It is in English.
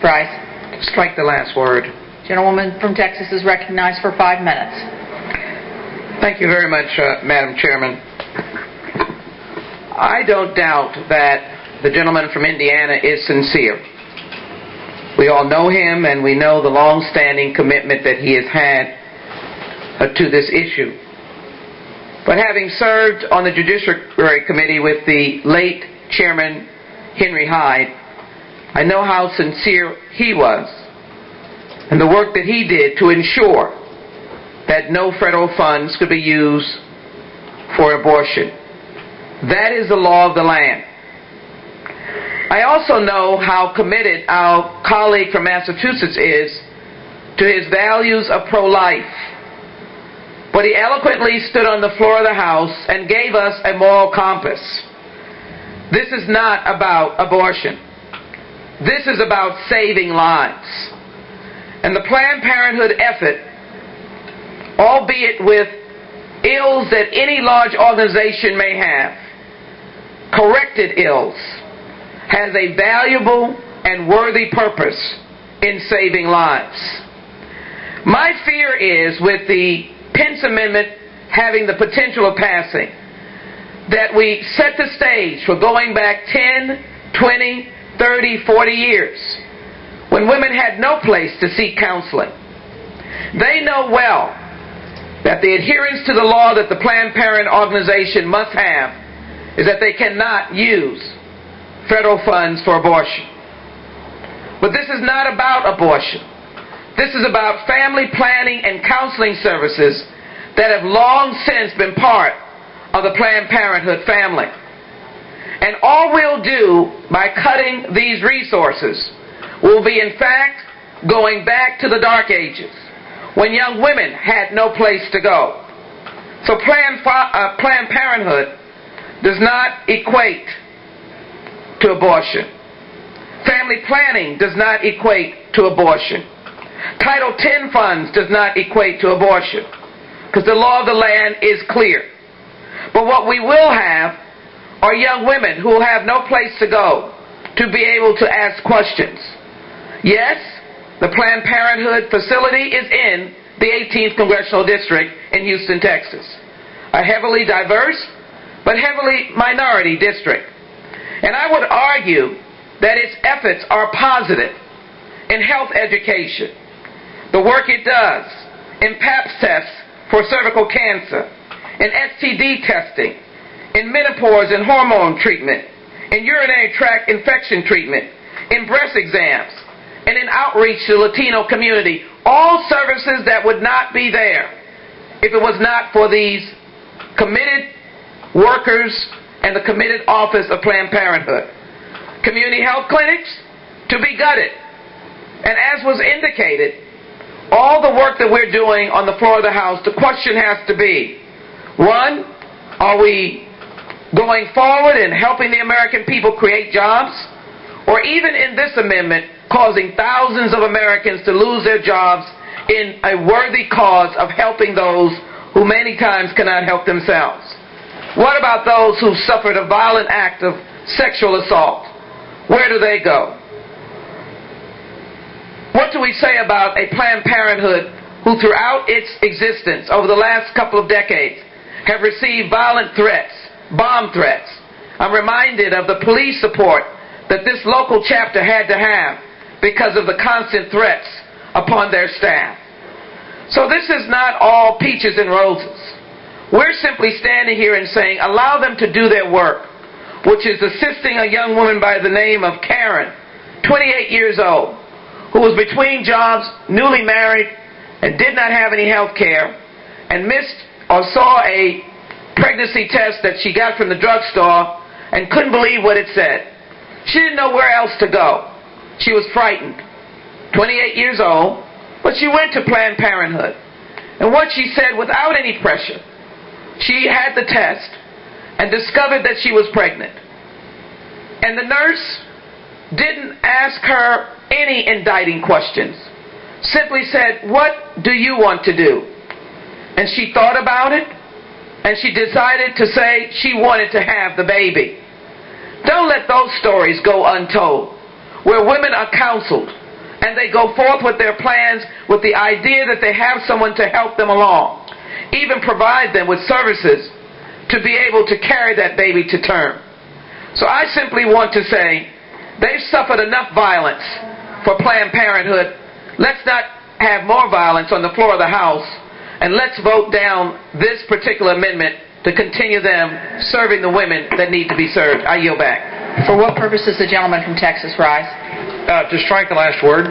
Price. Strike the last word. Gentlewoman from Texas is recognized for 5 minutes. Thank you very much, Madam Chairman. I don't doubt that the gentleman from Indiana is sincere. We all know him, and we know the long-standing commitment that he has had to this issue. But having served on the Judiciary Committee with the late Chairman Henry Hyde, I know how sincere he was and the work that he did to ensure that no federal funds could be used for abortion. That is the law of the land. I also know how committed our colleague from Massachusetts is to his values of pro-life. But he eloquently stood on the floor of the House and gave us a moral compass. This is not about abortion. This is about saving lives. And the Planned Parenthood effort, albeit with ills that any large organization may have, corrected ills, has a valuable and worthy purpose in saving lives. My fear is, with the Pence Amendment having the potential of passing, that we set the stage for going back 10, 20, 30, 40 years, when women had no place to seek counseling. They know well that the adherence to the law that the Planned Parenthood organization must have is that they cannot use federal funds for abortion. But this is not about abortion. This is about family planning and counseling services that have long since been part of the Planned Parenthood family. And all we'll do by cutting these resources will be, in fact, going back to the Dark Ages, when young women had no place to go. So Planned Parenthood does not equate to abortion. Family planning does not equate to abortion. Title X funds does not equate to abortion, because the law of the land is clear. But what we will have are young women who will have no place to go to be able to ask questions. Yes, the Planned Parenthood facility is in the 18th Congressional District in Houston, Texas, a heavily diverse but heavily minority district. And I would argue that its efforts are positive in health education, the work it does in Pap tests for cervical cancer, in STD testing, in menopause and hormone treatment, in urinary tract infection treatment, in breast exams, and in outreach to the Latino community. All services that would not be there if it was not for these committed workers and the committed office of Planned Parenthood. Community health clinics to be gutted. And as was indicated, all the work that we're doing on the floor of the House, the question has to be, one, are we going forward in helping the American people create jobs? Or even in this amendment, causing thousands of Americans to lose their jobs in a worthy cause of helping those who many times cannot help themselves? What about those who suffered a violent act of sexual assault? Where do they go? What do we say about a Planned Parenthood who throughout its existence over the last couple of decades have received violent threats, bomb threats? I'm reminded of the police support that this local chapter had to have because of the constant threats upon their staff. So this is not all peaches and roses. We're simply standing here and saying, allow them to do their work, which is assisting a young woman by the name of Karen, 28 years old, who was between jobs, newly married, and did not have any health care, and missed or saw a pregnancy test that she got from the drugstore and couldn't believe what it said. She didn't know where else to go. She was frightened. 28 years old, but she went to Planned Parenthood. And what she said, without any pressure, she had the test and discovered that she was pregnant. And the nurse didn't ask her any indicting questions. Simply said, what do you want to do? And she thought about it, and she decided to say she wanted to have the baby. Don't let those stories go untold, where women are counseled and they go forth with their plans with the idea that they have someone to help them along, even provide them with services to be able to carry that baby to term. So I simply want to say, they've suffered enough violence for Planned Parenthood. Let's not have more violence on the floor of the House, and let's vote down this particular amendment to continue them serving the women that need to be served. I yield back. For what purpose does the gentleman from Texas rise? To strike the last word.